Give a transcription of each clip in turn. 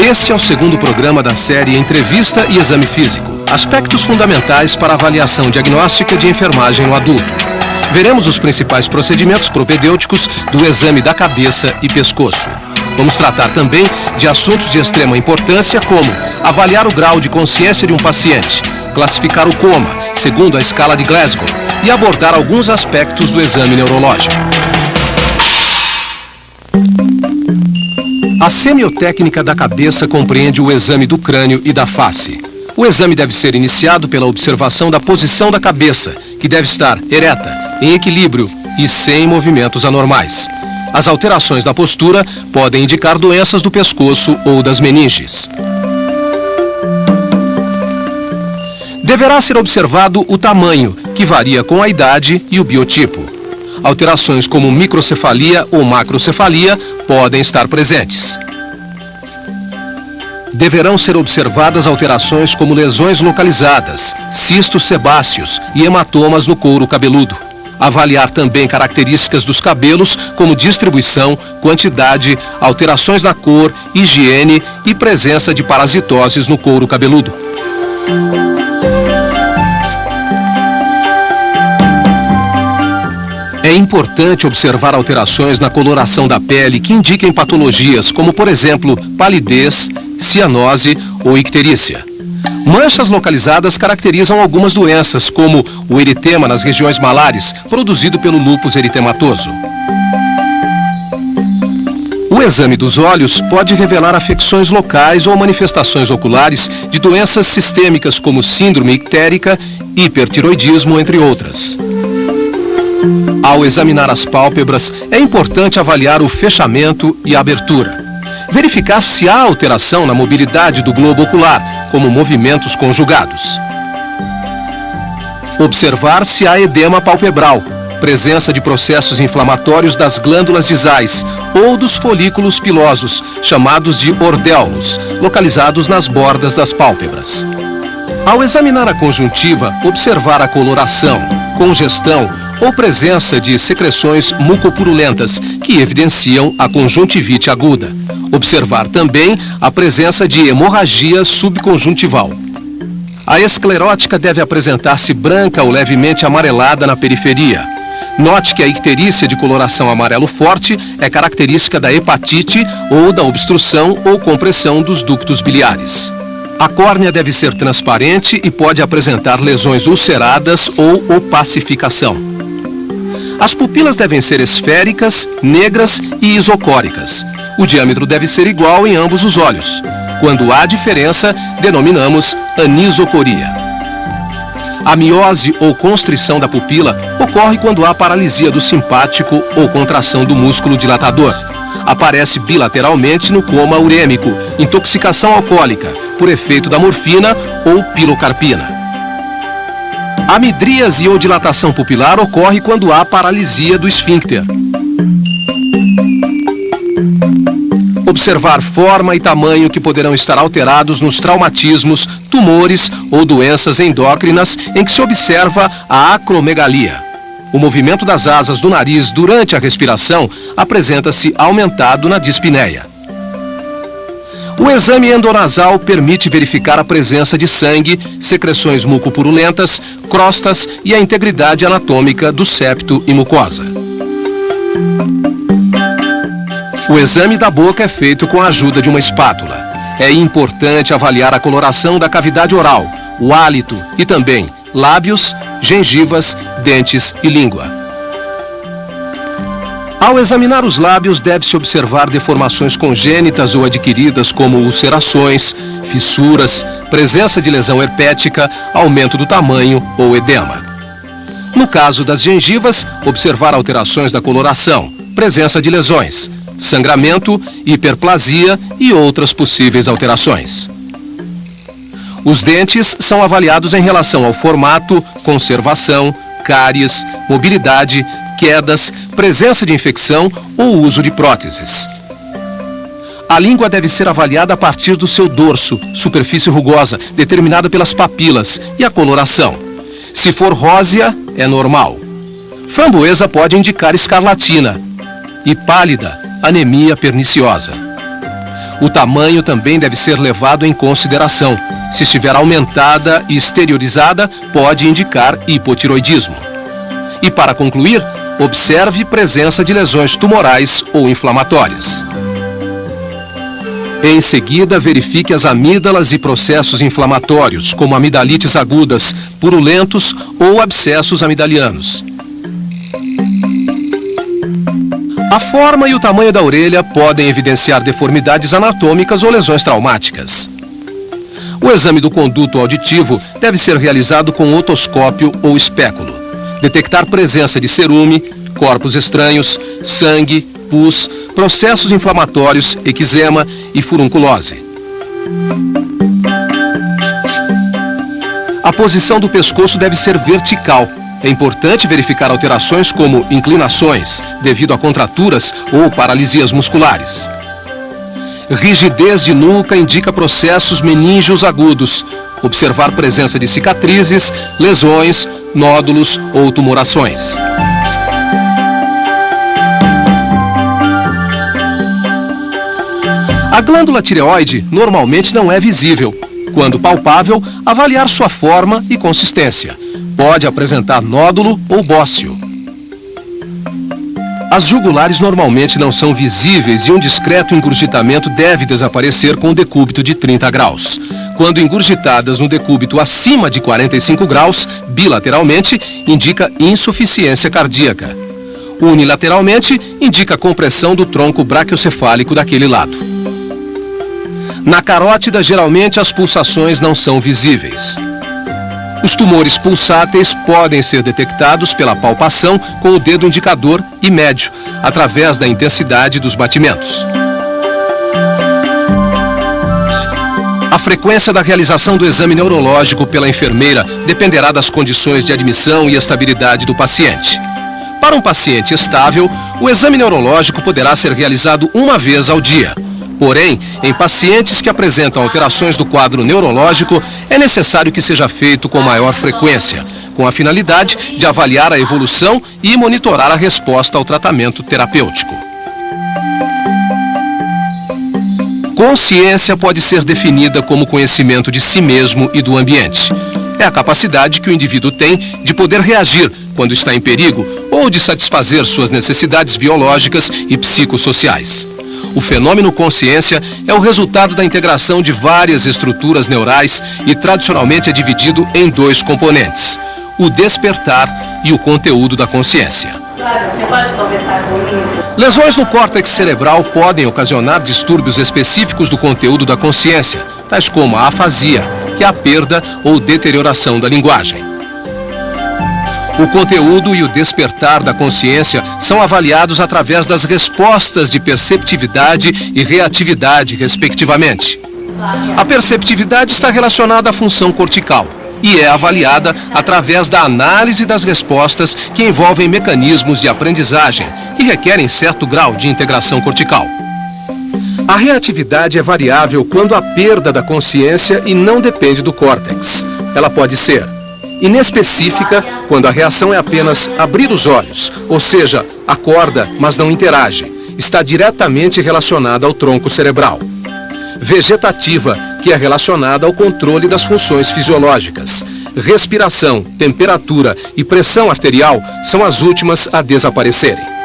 Este é o segundo programa da série Entrevista e Exame Físico. Aspectos fundamentais para a avaliação diagnóstica de enfermagem no adulto. Veremos os principais procedimentos propedêuticos do exame da cabeça e pescoço. Vamos tratar também de assuntos de extrema importância, como avaliar o grau de consciência de um paciente, classificar o coma, segundo a escala de Glasgow, e abordar alguns aspectos do exame neurológico. A semiotécnica da cabeça compreende o exame do crânio e da face. O exame deve ser iniciado pela observação da posição da cabeça, que deve estar ereta, em equilíbrio e sem movimentos anormais. As alterações na postura podem indicar doenças do pescoço ou das meninges. Deverá ser observado o tamanho, que varia com a idade e o biotipo. Alterações como microcefalia ou macrocefalia podem estar presentes. Deverão ser observadas alterações como lesões localizadas, cistos sebáceos e hematomas no couro cabeludo. Avaliar também características dos cabelos, como distribuição, quantidade, alterações na cor, higiene e presença de parasitoses no couro cabeludo. É importante observar alterações na coloração da pele que indiquem patologias, como, por exemplo, palidez, cianose ou icterícia. Manchas localizadas caracterizam algumas doenças, como o eritema nas regiões malares, produzido pelo lúpus eritematoso. O exame dos olhos pode revelar afecções locais ou manifestações oculares de doenças sistêmicas, como síndrome ictérica, hipertiroidismo, entre outras. Ao examinar as pálpebras, é importante avaliar o fechamento e a abertura. Verificar se há alteração na mobilidade do globo ocular, como movimentos conjugados. Observar se há edema palpebral, presença de processos inflamatórios das glândulas disais ou dos folículos pilosos, chamados de ordéolos, localizados nas bordas das pálpebras. Ao examinar a conjuntiva, observar a coloração, congestão ou presença de secreções mucopurulentas que evidenciam a conjuntivite aguda. Observar também a presença de hemorragia subconjuntival. A esclerótica deve apresentar-se branca ou levemente amarelada na periferia. Note que a icterícia de coloração amarelo forte é característica da hepatite ou da obstrução ou compressão dos ductos biliares. A córnea deve ser transparente e pode apresentar lesões ulceradas ou opacificação. As pupilas devem ser esféricas, negras e isocóricas. O diâmetro deve ser igual em ambos os olhos. Quando há diferença, denominamos anisocoria. A miose ou constrição da pupila ocorre quando há paralisia do simpático ou contração do músculo dilatador. Aparece bilateralmente no coma urêmico, intoxicação alcoólica, por efeito da morfina ou pilocarpina. A midríase ou dilatação pupilar ocorre quando há paralisia do esfíncter. Observar forma e tamanho que poderão estar alterados nos traumatismos, tumores ou doenças endócrinas em que se observa a acromegalia. O movimento das asas do nariz durante a respiração apresenta-se aumentado na dispneia. O exame endonasal permite verificar a presença de sangue, secreções mucopurulentas, crostas e a integridade anatômica do septo e mucosa. O exame da boca é feito com a ajuda de uma espátula. É importante avaliar a coloração da cavidade oral, o hálito e também lábios, gengivas, dentes e língua. Ao examinar os lábios, deve-se observar deformações congênitas ou adquiridas, como ulcerações, fissuras, presença de lesão herpética, aumento do tamanho ou edema. No caso das gengivas, observar alterações da coloração, presença de lesões, sangramento, hiperplasia e outras possíveis alterações. Os dentes são avaliados em relação ao formato, conservação, cáries, mobilidade, quedas, presença de infecção ou uso de próteses. A língua deve ser avaliada a partir do seu dorso, superfície rugosa, determinada pelas papilas, e a coloração. Se for rósea, é normal. Framboesa pode indicar escarlatina. E pálida, anemia perniciosa. O tamanho também deve ser levado em consideração. Se estiver aumentada e exteriorizada, pode indicar hipotiroidismo. E para concluir, observe presença de lesões tumorais ou inflamatórias. Em seguida, verifique as amígdalas e processos inflamatórios, como amidalites agudas, purulentos ou abscessos amidalianos. A forma e o tamanho da orelha podem evidenciar deformidades anatômicas ou lesões traumáticas. O exame do conduto auditivo deve ser realizado com otoscópio ou espéculo. Detectar presença de cerume, corpos estranhos, sangue, pus, processos inflamatórios, eczema e furunculose. A posição do pescoço deve ser vertical. É importante verificar alterações como inclinações, devido a contraturas ou paralisias musculares. Rigidez de nuca indica processos meníngeos agudos. Observar presença de cicatrizes, lesões, nódulos ou tumorações. A glândula tireoide normalmente não é visível. Quando palpável, avaliar sua forma e consistência. Pode apresentar nódulo ou bócio. As jugulares normalmente não são visíveis e um discreto engurgitamento deve desaparecer com o decúbito de 30 graus. Quando engurgitadas no decúbito acima de 45 graus, bilateralmente, indica insuficiência cardíaca. Unilateralmente, indica compressão do tronco braquiocefálico daquele lado. Na carótida, geralmente, as pulsações não são visíveis. Os tumores pulsáteis podem ser detectados pela palpação com o dedo indicador e médio, através da intensidade dos batimentos. A frequência da realização do exame neurológico pela enfermeira dependerá das condições de admissão e estabilidade do paciente. Para um paciente estável, o exame neurológico poderá ser realizado uma vez ao dia. Porém, em pacientes que apresentam alterações do quadro neurológico, é necessário que seja feito com maior frequência, com a finalidade de avaliar a evolução e monitorar a resposta ao tratamento terapêutico. Consciência pode ser definida como conhecimento de si mesmo e do ambiente. É a capacidade que o indivíduo tem de poder reagir quando está em perigo ou de satisfazer suas necessidades biológicas e psicossociais. O fenômeno consciência é o resultado da integração de várias estruturas neurais e tradicionalmente é dividido em dois componentes: o despertar e o conteúdo da consciência. Você pode conversar comigo? Lesões no córtex cerebral podem ocasionar distúrbios específicos do conteúdo da consciência, tais como a afasia, que é a perda ou deterioração da linguagem. O conteúdo e o despertar da consciência são avaliados através das respostas de perceptividade e reatividade, respectivamente. A perceptividade está relacionada à função cortical e é avaliada através da análise das respostas que envolvem mecanismos de aprendizagem que requerem certo grau de integração cortical. A reatividade é variável quando há perda da consciência e não depende do córtex. Ela pode ser inespecífica, quando a reação é apenas abrir os olhos, ou seja, acorda, mas não interage. Está diretamente relacionada ao tronco cerebral. Vegetativa, que é relacionada ao controle das funções fisiológicas. Respiração, temperatura e pressão arterial são as últimas a desaparecerem.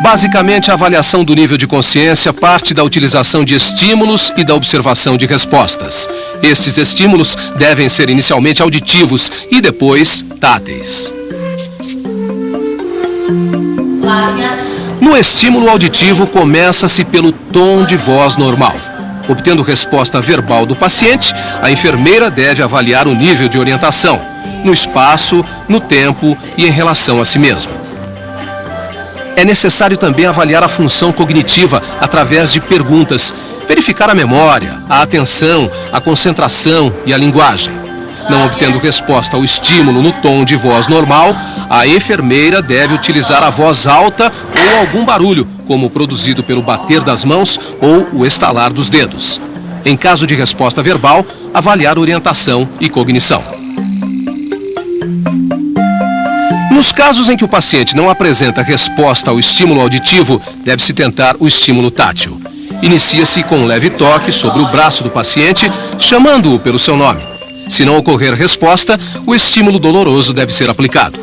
Basicamente, a avaliação do nível de consciência parte da utilização de estímulos e da observação de respostas. Estes estímulos devem ser inicialmente auditivos e depois táteis. No estímulo auditivo, começa-se pelo tom de voz normal. Obtendo resposta verbal do paciente, a enfermeira deve avaliar o nível de orientação, no espaço, no tempo e em relação a si mesma. É necessário também avaliar a função cognitiva através de perguntas, verificar a memória, a atenção, a concentração e a linguagem. Não obtendo resposta ao estímulo no tom de voz normal, a enfermeira deve utilizar a voz alta ou algum barulho, como o produzido pelo bater das mãos ou o estalar dos dedos. Em caso de resposta verbal, avaliar orientação e cognição. Nos casos em que o paciente não apresenta resposta ao estímulo auditivo, deve-se tentar o estímulo tátil. Inicia-se com um leve toque sobre o braço do paciente, chamando-o pelo seu nome. Se não ocorrer resposta, o estímulo doloroso deve ser aplicado.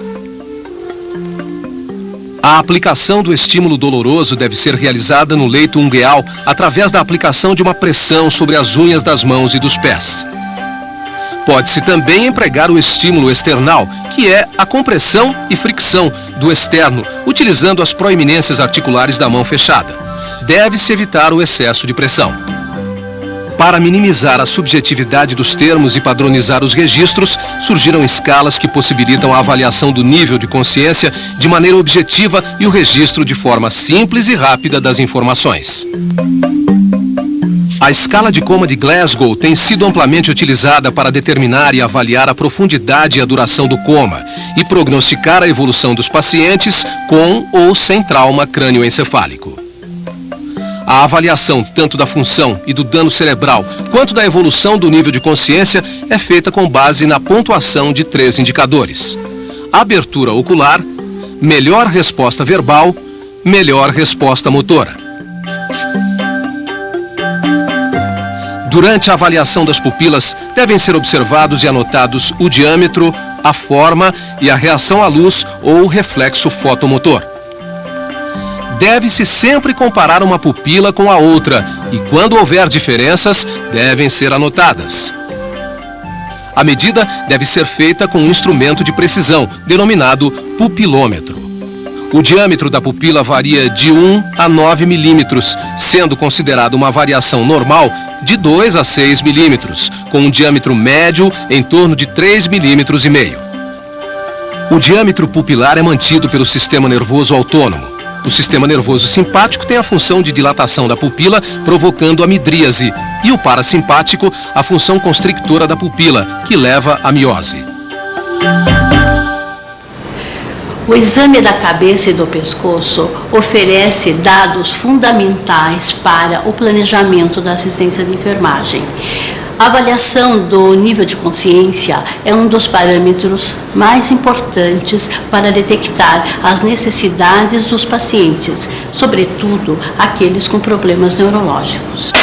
A aplicação do estímulo doloroso deve ser realizada no leito ungueal através da aplicação de uma pressão sobre as unhas das mãos e dos pés. Pode-se também empregar o estímulo external, que é a compressão e fricção do externo, utilizando as proeminências articulares da mão fechada. Deve-se evitar o excesso de pressão. Para minimizar a subjetividade dos termos e padronizar os registros, surgiram escalas que possibilitam a avaliação do nível de consciência de maneira objetiva e o registro de forma simples e rápida das informações. A escala de coma de Glasgow tem sido amplamente utilizada para determinar e avaliar a profundidade e a duração do coma e prognosticar a evolução dos pacientes com ou sem trauma crânioencefálico. A avaliação tanto da função e do dano cerebral quanto da evolução do nível de consciência é feita com base na pontuação de 3 indicadores: abertura ocular, melhor resposta verbal, melhor resposta motora. Durante a avaliação das pupilas, devem ser observados e anotados o diâmetro, a forma e a reação à luz ou reflexo fotomotor. Deve-se sempre comparar uma pupila com a outra e, quando houver diferenças, devem ser anotadas. A medida deve ser feita com um instrumento de precisão, denominado pupilômetro. O diâmetro da pupila varia de 1 a 9 milímetros, sendo considerado uma variação normal de 2 a 6 milímetros, com um diâmetro médio em torno de 3,5 milímetros. O diâmetro pupilar é mantido pelo sistema nervoso autônomo. O sistema nervoso simpático tem a função de dilatação da pupila, provocando a midríase, e o parasimpático a função constrictora da pupila, que leva à miose. O exame da cabeça e do pescoço oferece dados fundamentais para o planejamento da assistência de enfermagem. A avaliação do nível de consciência é um dos parâmetros mais importantes para detectar as necessidades dos pacientes, sobretudo aqueles com problemas neurológicos.